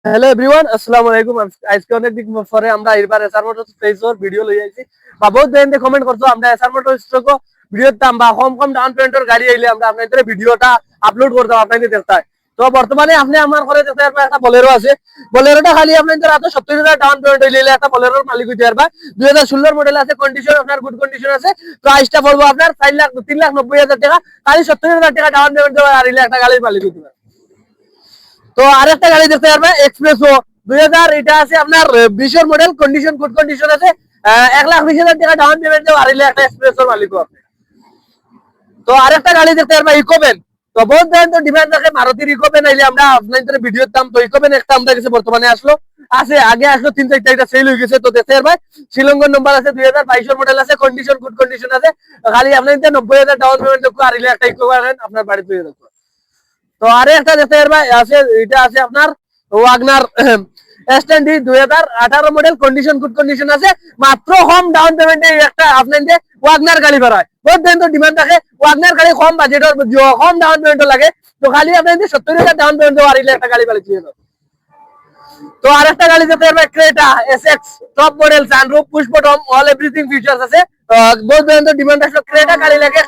Hello everyone, আসসালামু আলাইকুম। আজকে অনেক দিন পরে আমরা এবার এসআর মোটরস পেজর ভিডিও লই আইছি বা বহুত দিন কমেন্ট করছো আমরা এসআর মোটরস স্টক ভিডিওর দাম বা কম কম ডাউন পেমেন্টের গাড়ি আইলে আমরা আপনাদের ভিডিওটা আপলোড করতাম আপনাদের দেখতাম। তো বর্তমানে আপনি আমার ঘরে দেখতে পারবেন একটা বলেরো আছে। বলেরোটা খালি আপনাদের এত 70,000 ডাউন পেমেন্ট হইলে একটা বলেরোর মালিক হইতে পারবা। 2016 মডেল আছে, কন্ডিশন আপনার গুড কন্ডিশন আছে। প্রাইসটা পড়বো আপনার 3,90,000 টাকা। খালি 70,000 টাকা ডাউন পেমেন্ট দেওয়া আর একটা গাড়ির মালিক হইতে পারবে। তো আরেকটা গাড়ি দেখতে পারবেন এক্সপ্রেসো 2000, এটা আছে আপনার 20 মডেল, কন্ডিশন গুড কন্ডিশন আছে। 1,20,000 টাকা ডাউন পেমেন্ট দেওয়া আর একটা এক্সপ্রেসোর মালিক আপনি। তো আরেকটা গাড়ি দেখতে পারবেন ইকোবেন। তো বহুত দিন তো ডিমান্ড রাখে মারুতির ইকোবেন আইলে আমরা আপনাদের ভিডিওর দাম। তো ইকোবেন একটা আমাদের কাছে বর্তমানে আসলো আছে, আগে আসলো 3-4টা, এটা সেল হয়ে গেছে। তো দেখতে পারবেন শ্রীলঙ্কার নম্বর আছে, 2022 মডেল আছে, কন্ডিশন গুড কন্ডিশন আছে। খালি আপনাদের 90,000 ডাউন পেমেন্ট দেখো আর একটা ইকোবেন আপনার বাড়িতে দেখো। তো আরে একটা দেখতে পারবেন আছে, এটা আছে আপনার WagonR S10 2018 model, condition good condition আছে। মাত্র কম ডাউন পেমেন্টে একটা আপনাদের ওয়াগনার গাড়ি বাড়ায়। বহুত দিন তো ডিমান্ড থাকে ওয়াগনার গাড়ি কম বাজেটের, কম ডাউন পেমেন্ট লাগে। তো খালি আপনাদের 70,000 ডাউন পেমেন্ট দেওয়া একটা গাড়ি বাড়িয়ে দাও। তো আরেকটা গাড়ি দেখতে পারবেন Creta SX top model, sunroof, push bottom, all everything features আছে। বহুত দিন তো ডিমান্ড আসলো ক্রেটা গাড়ি লাগে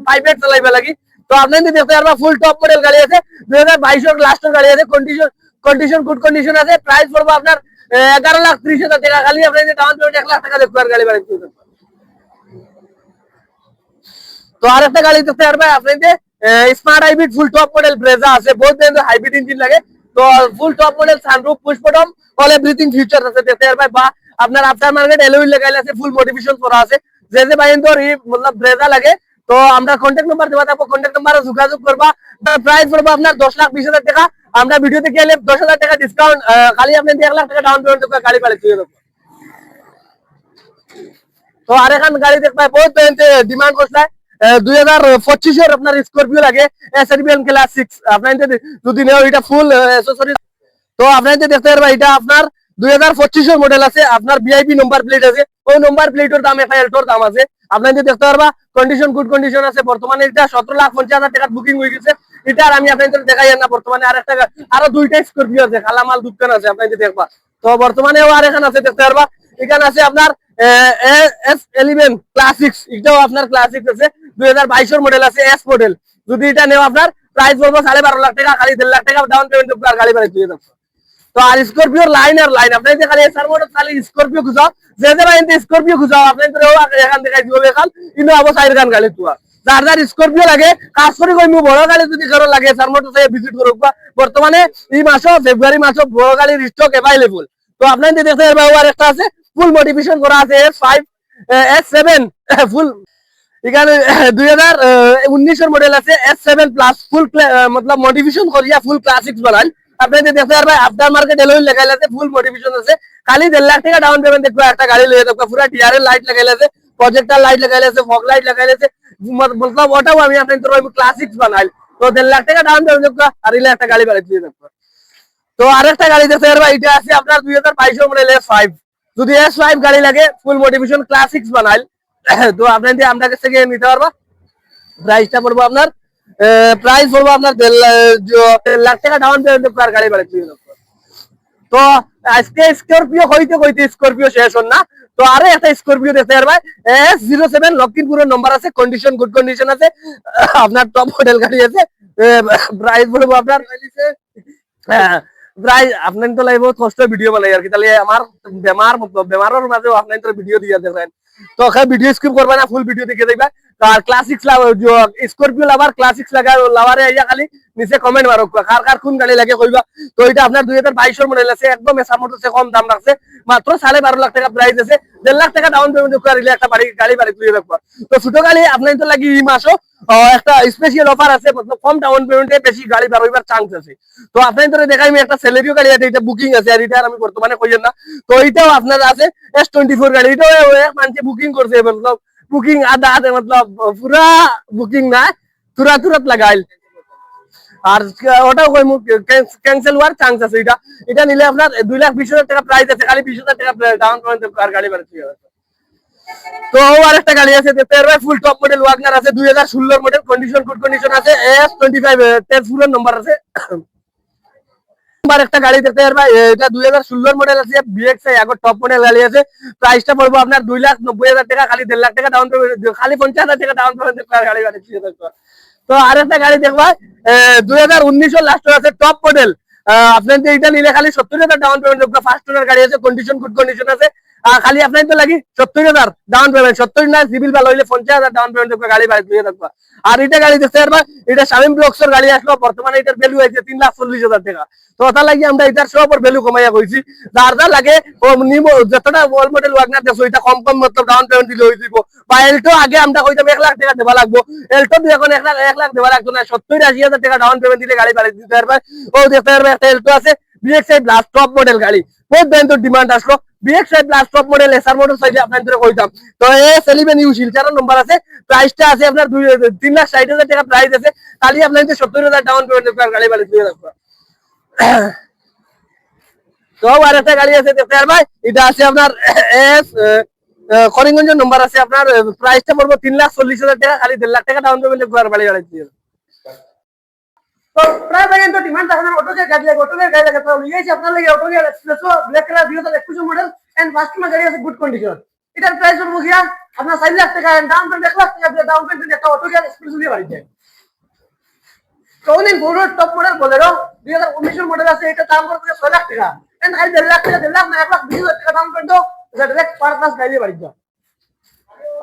প্রাইভেট চালাইবে লাগি। তো আপনাদের দেখতে পারবা ফুল টপ মডেল গাড়ি আছে, 2022 লাস্টের গাড়ি আছে, কন্ডিশন কন্ডিশন গুড কন্ডিশন আছে। প্রাইস পড়বো আপনার 11,30,000 টাকা। খালি আপনাদের ডাউন পেমেন্ট 1 লাখ টাকা দেখবো আর গাড়ি বাড়ি। তো আরেকটা গাড়ি দেখতে পারবে আপনাদের স্মার্ট হাইব্রিড ফুল টপ মডেল ব্রেজা আছে, বহুত দিন হাইব্রিড ইঞ্জিন লাগে। তো ফুল top model, sunroof, push bottom, all everything feature আছে দেখতে পারবে। বা আপনার আফটার মার্কেট এলওই লাগাইলে আছে, ফুল মডিফিকেশন করা আছে। যে ভাই তো मतलब ব্রেজা লাগে তো আমরা কন্ট্যাক্ট নাম্বার দেওয়া থাকবো, কন্ট্যাক্ট নাম্বারে যোগাযোগ করবা। প্রাইস পড়বো আপনার 10,20,000 টাকা। আমরা ভিডিওতে গেলে 10,000 টাকা ডিসকাউন্ট, খালি আপনি 1 লাখ টাকা ডাউন পেমেন্ট গাড়ি বাড়ি দিয়ে দেবো। তো আরেকখান গাড়ি দেখবে বহুত ডিমান্ড করছে 2025 আপনার স্করপিও লাগে, SRBN ক্লাস 6 আপনাদের যদি নেও এটা ফুল অ্যাকসেসরিজ। তো আপনাদের দেখতে পারবেন এটা আপনার 2025 মডেল আছে, আপনার ভিআইপি নাম্বার প্লেট আছে। ওই নাম্বার প্লেটের দাম একটা এলটোর দাম আছে। আপনাদের দেখতে পারবা কন্ডিশন গুড কন্ডিশন আছে। বর্তমানে এটা 17,50,000 টাকার বুকিং হয়ে গেছে। এটা আর আমি আপনাদের দেখাই না। বর্তমানে আরেকটা আরো দুইটা স্করপিও আছে, কালামাল দোকান আছে আপনাদের দেখবা। তো বর্তমানে আর এখানে আছে দেখতে পারবা, এখানে আছে আপনার S11 ক্লাসিক্স, এটাও আপনার ক্লাসিক্স আছে, 2022 মডেল আছে, এস মডেল। যদি এটা নেও আপনার প্রাইস বলবো 12.5 লাখ টাকা। খালি 1.5 লাখ টাকা ডাউন পেমেন্ট আর গাড়ি বাড়ি দিয়ে দেবো। তো আর স্করপিওর লাইন আর লাইন আপনি যে খালি এসআর মোটর খালি স্করপিও খুঁজাও, যে ভাই স্করপিও খুঁজাও আপনি তো এখান থেকে দিব এখান কিন্তু আবার সাইড গান গাড়ি তো যার যার স্করপিও লাগে কাজ করে কই বড় গাড়ি যদি কারো লাগে এসআর মোটর থেকে ভিজিট করুক। বর্তমানে এই মাসও ফেব্রুয়ারি মাসও বড় গাড়ির স্টক অ্যাভেলেবল। তো আপনাদের দেখতে পারবেন আর একটা আছে ফুল মডিফিকেশন করা আছে, S5 S7 ফুল। এখানে 2019 মডেল আছে, S7 প্লাস ফুল मतलब মডিফিকেশন করিয়া ফুল ক্লাসিক্স বানান। আপনাদের দেখতে পারবেন আফটার মার্কেট এলোই লাগাইলে আছে, ফুল মডিফিকেশন আছে। খালি 1.5 লাখ টাকা ডাউন পেমেন্ট দেখবো একটা গাড়ি লইয়া দেখবো। পুরো টিআরএল লাইট লাগাইলে আছে, প্রজেক্টর লাইট লাগাইলে আছে, ফগ লাইট লাগাইলে আছে। मतलब ওটাও আমি আপনাদের ক্লাসিক্স বানাই। তো 1.5 লাখ টাকা ডাউন পেমেন্ট দেখবো আর একটা গাড়ি বাড়ি দিয়ে দেখবো। তো আরেকটা গাড়ি দেখতে পারবা, এটা আছে আপনার 2022 মডেল S5। যদি S5 গাড়ি লাগে ফুল মোটিভেশন ক্লাসিক্স বানাইল তো আপনাদের আমরা কাছ থেকে নিতে পারবা। প্রাইসটা পড়বো আপনার প্রাইস পড়বো আপনার 1.5 লাখ টাকা ডাউন পেমেন্ট আর গাড়ি বাড়ি দিয়ে দেবো। তো আজকে স্করপিও হইতে হইতে স্করপিও শেষ হন না। তো আরে একটা স্করপিও দেখতে পারবা, S07 লক্ষিমপুরের নম্বর আছে, কন্ডিশন গুড কন্ডিশন আছে। আপনার টপ মডেল গাড়ি আছে। প্রাইস বলবো আপনার প্রায় আপনার তো লাইভ কষ্ট ভিডিও বানাই আর কি, তাহলে আমার বেমারের মাঝেও আপনার তো ভিডিও দিয়ে দেখেন। তো ভিডিও স্কিপ করবে না, ফুল ভিডিও দেখে দেখবা। আর ক্লাসিক্স স্করপিও লাভার ক্লাসিক্স লাগা লাভারে আইয়া খালি নিচে কমেন্ট মারো কার কার কোন গাড়ি লাগে কইবা। তো এটা আপনার 2022 মডেল আছে, একদম এসআর মোটরসে কম দাম রাখছে, মাত্র 12.5 লাখ টাকা প্রাইস আছে। 1.5 লাখ টাকা ডাউন পেমেন্ট করিলে একটা গাড়ি বাড়ি তুলে দেখবা। তো ছোট গাড়ি আপনার তো লাগি এই মাসও একটা স্পেশাল অফার আছে, मतलब কম ডাউন পেমেন্টে বেশি গাড়ি বাড়াইবার চান্স আছে। তো আপনার ধরে দেখাই আমি একটা সেলেরিও গাড়ি আছে, এটা বুকিং আছে আর এটা আমি বর্তমানে কইেন না। তো এইটাও আপনার আছে S24 গাড়ি, এটাও মানুষ বুকিং করছে, मतलब বুকিং আধা আধা मतलब পুরা বুকিং না, তুরা তুরাত লাগাইল। আর ওটাও কই ক্যান্সেল হওয়ার চান্স আছে। এটা এটা নিলে আপনার 2,20,000 টাকা প্রাইস আছে, খালি 20,000 টাকা ডাউন পেমেন্ট আর গাড়ি বাড়ি ঠিক আছে। তো আর একটা গাড়ি আছে দেখতে পারবে, ফুল টপ মডেল ওয়াগনার আছে, 2016 মডেল, কন্ডিশন গুড কন্ডিশন আছে, S25 তেজপুরের নম্বর আছে। নাম্বার একটা গাড়ি দেখতে পারবা, এটা 2016 মডেল আছে, বিএক্সআই আগর টপ মডেল গাড়ি আছে। প্রাইসটা পড়বো আপনার 2,90,000 টাকা, খালি 1.5 লাখ টাকা ডাউন পেমেন্ট, খালি 50,000 টাকা ডাউন পেমেন্ট গাড়ি বাড়িয়েছি। তো আরেকটা গাড়ি দেখবা 2019 লাস্ট আছে, টপ মডেল। আপনার এটা নিলে খালি 70,000 ডাউন পেমেন্ট, ফার্স্ট ওনার গাড়ি আছে, কন্ডিশন গুড কন্ডিশন আছে। খালি আপনার তো লাগি 70,000 ডাউন পেমেন্ট, 70 না সিভিল ভালো হইলে 50,000 ডাউন পেমেন্ট গাড়ি বাড়ি দিয়ে থাকবা। আর এটা গাড়ি দেখতে পারবা, এটা শামিম ব্লকসের গাড়ি আসলো, বর্তমানে এটার ভ্যালু হয়েছে 3,40,000 টাকা। তো ওটা লাগি আমরা এটার সব ভ্যালু কমাইয়া কইছি, যার যা লাগে ও নিব, যতটা ওয়াল মডেল ওয়াগনার দেখো এটা কম কম মতলব ডাউন পেমেন্ট দিলে হয়ে যাব। বা এলটো আগে আমরা কইতাম 1 লাখ টাকা দেওয়া লাগবো, এলটো এখন 1 লাখ দেওয়া লাগতো না, 70-80,000 টাকা ডাউন পেমেন্ট দিলে গাড়ি বাড়ি দিতে পারবা। ও দেখতে পারবা একটা এলটো আছে, বিএক্সআই প্লাস টপ মডেল গাড়ি, বহুত ব্র্যান্ডের ডিমান্ড আসলো। BXI plus top model SR motor cycle আপনাদের কইতাম। তো এই সেলিবেন ইউ শিলচার নম্বর আছে, প্রাইসটা আছে আপনার 3,60,000 টাকা প্রাইস আছে, খালি আপনাদের 70,000 ডাউন পেমেন্ট গাড়ি বাড়ি দিয়ে রাখবো। তো আর একটা গাড়ি আছে দেখতে পারবা, এটা আছে আপনার এস করিমগঞ্জের নম্বর আছে, আপনার প্রাইসটা পড়বো 3,40,000 টাকা, খালি 1.5 লাখ টাকা ডাউন পেমেন্ট বাড়ি বাড়ি দিয়ে। তো প্রায় ভাই তো ডিমান্ড আছে না, অটো গাড়ি লাগে, অটো গাড়ি লাগে, তো লিয়েছি আপনার লাগে অটো গাড়ি S Presso black colour 2021 model and customer গাড়ি আছে গুড কন্ডিশন। এটার প্রাইস পড়বো গিয়া আপনার 4 লাখ টাকা, ডাউন পেমেন্ট 1 লাখ টাকা দিয়ে ডাউন পেমেন্ট একটা অটো গাড়ি এক্সপ্রেসো দিয়ে বাড়ি যায়। টনিন বোরো টপ মডেল বলেরো 2019 মডেল আছে, এটা দাম পড়বে 6 লাখ টাকা এন্ড খালি 1.5 লাখ টাকা, 1.5 লাখ না 1,20,000 টাকা ডাউন পেমেন্ট দাও, এটা ডাইরেক্ট পার ক্লাস গাড়ি বাড়ি যায়।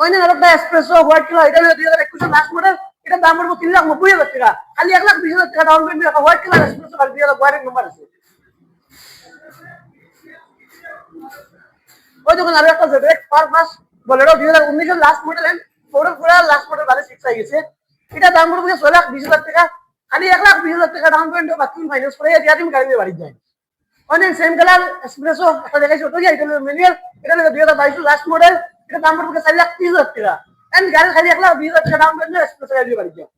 ওইনে আরেকটা এক্সপ্রেসো হোয়াইট কালার, এটা 2021 লাস্ট মডেল, এটা দাম পড়বে 3,90,000 টাকা, খালি 1,20,000 টাকা ডাউন পেমেন্ট একটা হোয়াইট কালার এক্সপ্রেসো গাড়ি দিয়ে ওয়ারেন্টি নাম্বার আছে। ওই যখন আরো একটা ডাইরেক্ট পার class Bolero 2019 last model and পুরো লাস্ট মডেল ভালো 6 আই গেছে, এটা দাম পড়বে 6,20,000 টাকা, খালি 1,20,000 টাকা ডাউন পেমেন্ট বাকি ফাইনান্স করে দিয়া তুমি গাড়ি দিয়ে বাড়ি যায়। অনেক সেম কালার এক্সপ্রেসো একটা দেখাইছি অটো গাড়ি, এটা ম্যানুয়াল, এটা 2022 লাস্ট মডেল, এটা দাম পড়বে 4,30,000 টাকা এন্ড গাড়ি খালি 1,20,000 টাকা ডাউন পেমেন্ট এক্সপ্রেসো গাড়ি দিয়ে বাড়ি যায়।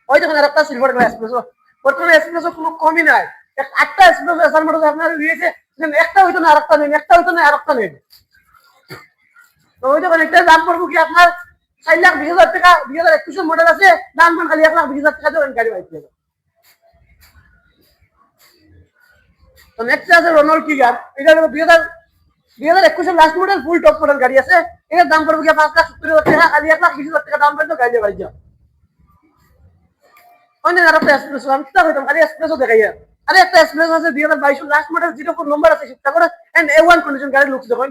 ওই যখন আরেকটা সিলভার কালার এক্সপ্রেসো, বর্তমানে এক্সপ্রেসো কোনো কমই নাই, একটা এক্সপ্রেসো এসআর মোটরস আপনারা দিয়েছে, একটা হইতো না আরেকটা নেন, একটা হইতো না আরেকটা নেন। তো ওই যখন একটা দাম পড়বো কি আপনার 4,20,000 টাকা, 2021 মডেল আছে, দাম পড়বে খালি 1,20,000 টাকা দিয়ে গাড়ি বাড়ি যাবে। তো নেক্সট আছে রোনল্ড কিগার, এটা 2021 লাস্ট মডেল ফুল টপ মডেল গাড়ি আছে, এটার দাম পড়বে কি 5,70,000 টাকা, খালি 1,20,000 টাকা দাম পড়বে গাড়ি বাড়ি যাবে। অনেক আরেকটা এক্সপ্রেসো আমি কিতা কইতাম, খালি এক্সপ্রেসো দেখাইয়া, আরে একটা এক্সপ্রেসো আছে 2022 লাস্ট মডেল 04 নম্বর আছে, শিফট করে এন্ড A1 কন্ডিশন গাড়ি লুকস দেখুন,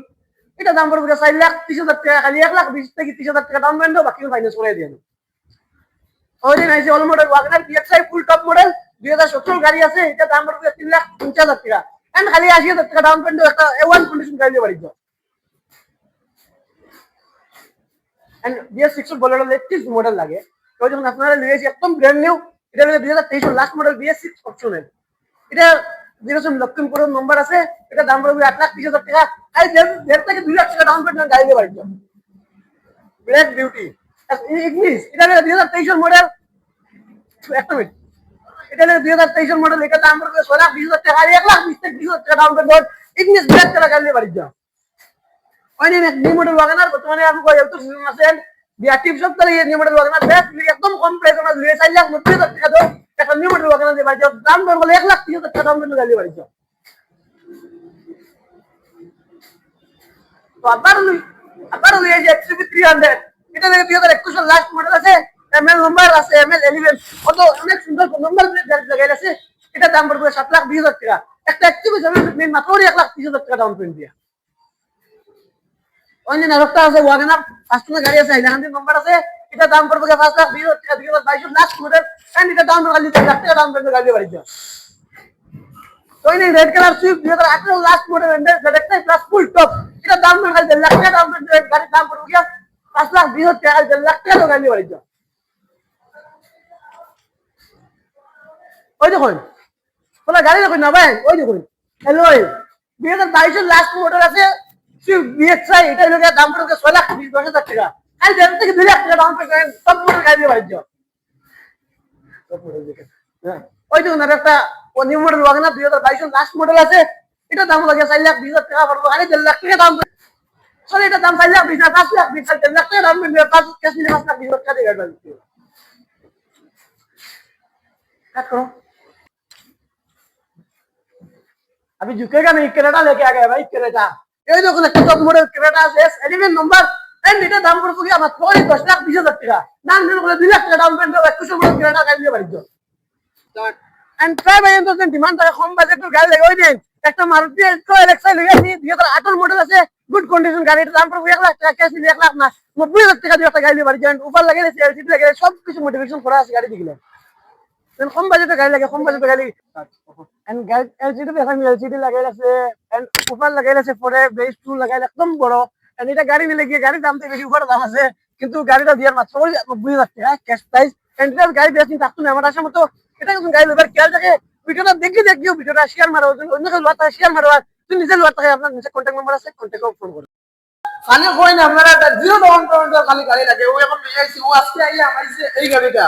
এটা দাম পড়বে 4,30,000 টাকা, খালি 1,20,000 থেকে 30,000 টাকা ডাউন পেমেন্ট বাকি ফাইনান্স করে দিয়ে। ওই দিন আইছে all model WagonR VXi full top model 2017 গাড়ি আছে, এটা দাম পড়বে 3,50,000 টাকা এন্ড খালি 80,000 টাকা ডাউন পেমেন্ট একটা A1 কন্ডিশন গাড়ি দিয়ে বাড়ি যাও। And BS6 Bolero latest model লাগে, তো যখন আপনারা নিয়েছি একদম ব্র্যান্ড নিউ, এটা 2023 লাস্ট মডেল BS6 অপশনাল, এটা 0 লক্ষিমপুর নম্বর আছে, এটা দাম পড়বে 8,30,000 টাকা, আর 1.5 থেকে 2 লাখ টাকা ডাউন পেমেন্ট গাড়ি দিয়ে বাড়ি যাও। ব্ল্যাক বিউটি ইংলিশ, এটা 2023 মডেল, একটা মিনিট, এটা 2023 মডেল, এটা দাম পড়বে 6,20,000 টাকা, আর 1,20,000 থেকে 20,000 টাকা down payment English black colour গাড়ি দিয়ে বাড়ি যাও। ওই নিউ মডেল ওয়াগনার বর্তমানে আপনি কই তো সিজন আছে, বিআরটিভ সব তাহলে নিউ মডেল ওয়াগনার বেস্ট একদম কম প্রাইস, আমরা 4,90,000 টাকা দাও একটা নিউ মডেল ওয়াগনার দিয়ে বাড়ি যাও, দাম পড়বে 1,30,000 টাকা দাম পেমেন্ট গাড়ি বাড়ি যাও। তো আবার লই এই XUV 300, এটা 2021 লাস্ট মডেল আছে, এমএল নম্বর আছে, এমএল 11, কত অনেক সুন্দর নম্বর গাড়ি লাগাই আছে, এটা দাম পড়বে 7,20,000 টাকা, একটা XUV 7 মাত্র 1,30,000 টাকা ডাউন পেমেন্ট দিয়া। অন্য আরেকটা আছে ওয়াগনার কাস্টমার গাড়ি আছে, হাইল্যান্ডের নম্বর আছে, এটা দাম পড়বে 5,20,000 টাকা, 2022 লাস্ট মডেল এন্ড এটা দাম পড়বে 1 লাখ টাকা ডাউন পেমেন্ট গাড়ি বাড়ি যাও। তো এই red colour Swift 2018 last model and ZXi plus full top, এটা দাম পড়বে 1 লাখ টাকা ডাউন পেমেন্ট, গাড়ির দাম পড়বে 5,20,000 টাকা, 1 লাখ টাকা গাড়ি বাড়ি যাও। ওই দেখুন তোমরা গাড়ি দেখুন না ভাই, ওই দেখুন হ্যালো 2022 লাস্ট মডেল আছে সুইফট BXi, এটা হলো দাম পড়বে 6,10,000 টাকা, আর 1.5 থেকে 2 লাখ টাকা ডাউন পেমেন্ট সব মডেল গাড়ি দিয়ে বাড়ি যাও। ওই দেখুন আর একটা new model WagonR 2022 last model আছে, এটা দাম লাগে 4,20,000 টাকা পড়বে, আর 1.5 লাখ টাকা দাম, সরি এটা দাম 4,20,000, 5,20,000, 1.5 লাখ টাকা দাম পেমেন্ট, 5 ক্যাশ নিলে 5,20,000 টাকা দিয়ে গাড়ি বাড়ি যাও। কাট করো। अभी झुकेगा नहीं, क्रेटा लेके आ गया भाई, क्रेटा। ये देखो ना, टॉप मॉडल क्रेटा है, 11 नंबर। एंड এটা দাম পড়বে কি আমার 10,20,000 টাকা। না নিলে বলে 2 লাখ টাকা ডাউন পেমেন্ট হবে, 21 মডেল ক্রেটা গাড়ি দিয়ে বাড়িতে। এন্ড ট্রাই ভাই এন্ড ডিমান্ড থাকে কম বাজেটের গাড়ি লাগে ওই দিন একটা মারুতি এলটো এলএক্সআই লই আসি 2018 মডেল আছে, গুড কন্ডিশন গাড়ির দাম পড়বে 1 লাখ টাকা, ক্যাশ 1 লাখ না 90,000 টাকা দিয়ে একটা গাড়ি দিয়ে বাড়িতে। উপর লাগাইছে এলসিডি লাগাইছে, সব কিছু মোটিভেশন করা আছে গাড়ি দিলে। কম বাজেটের গাড়ি লাগে, কম বাজেটের গাড়ি। এন্ড গাড়ি এলসিডি দেখেন, এলসিডি লাগাই আছে এন্ড উপর লাগাই আছে, পরে বেস টু লাগাই একদম বড়। এন্ড এটা গাড়ি নিলে গিয়ে গাড়ির দাম থেকে বেশি উপর দাম আছে, কিন্তু গাড়িটা দিয়ার মাত্র 90,000 টাকা ক্যাশ প্রাইস। এন্ড এটা গাড়ি বেশি থাকতো না আমার আসার মতো। এটা কিন্তু গাড়ি লোবার খেয়াল থাকে, ভিডিওটা দেখিও, ভিডিওটা শেয়ার মারো, অন্য কেউ লোয়ার থাকে শেয়ার মারো, আর তুমি নিজে লোয়ার থাকে আপনার নিচে কন্ট্যাক্ট নাম্বার আছে, কন্ট্যাক্টে ফোন করো। খালি কই না আপনারা 0 ডাউন পেমেন্টের খালি গাড়ি লাগে। ও এখন নিয়েছি, ও আজকে আইয়া আমাইছে এই গাড়িটা।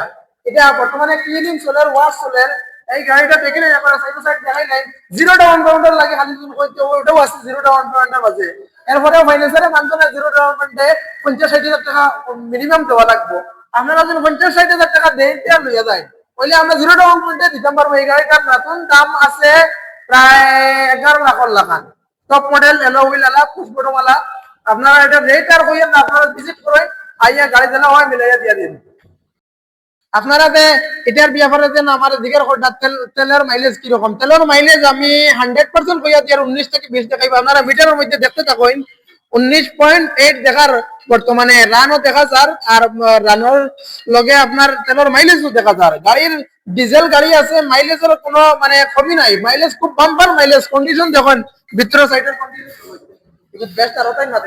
এটা বর্তমানে ক্লিনিং চলের, ওয়াশ চলের। এই গাড়িটা দেখে নেই আপনারা, সাইড সাইড দেখাই নাই। 0 ডাউন পেমেন্টের লাগে খালি, তুমি কইতে ওটাও আছে 0 ডাউন পেমেন্টের মাঝে। এরপরে ফাইন্যান্সারে মানতো না 0 ডাউন পেমেন্টে 50-60,000 টাকা মিনিমাম দেওয়া লাগবে। আপনারা যদি 50-60,000 টাকা দেন তে লইয়া যায়, বলে আমরা 0 ডাউন পেমেন্টে দিতাম পারবো। এই গাড়িটার নতুন দাম আছে প্রায় 11 লাখ টাকা। টপ মডেল এলো হুইল আলা পুষ্পটমালা। আপনারা এটা রেট আর কইয়েন না, আপনারা ভিজিট করেন, আইয়া গাড়ি দেনা হয় মিলাইয়া দিয়া দিন। আপনারা যে এটার ব্যাপারে যে আমার দিকের তেলের মাইলেজ কি রকম, তেলের মাইলেজ আমি 100% কইয়া দিই, আর 19 থেকে 20 দেখাইব। আপনারা মিটারের মধ্যে দেখতে থাকেন, 19.8 দেখার বর্তমানে রানও দেখা যার, আর রানের লগে আপনার তেলের মাইলেজও দেখা যার। গাড়ির ডিজেল গাড়ি আছে, মাইলেজের কোনো মানে কমি নাই, মাইলেজ খুব বাম্পার মাইলেজ। কন্ডিশন দেখুন, ভিতর সাইডের কন্ডিশন বেস্ট আর ওটাই না।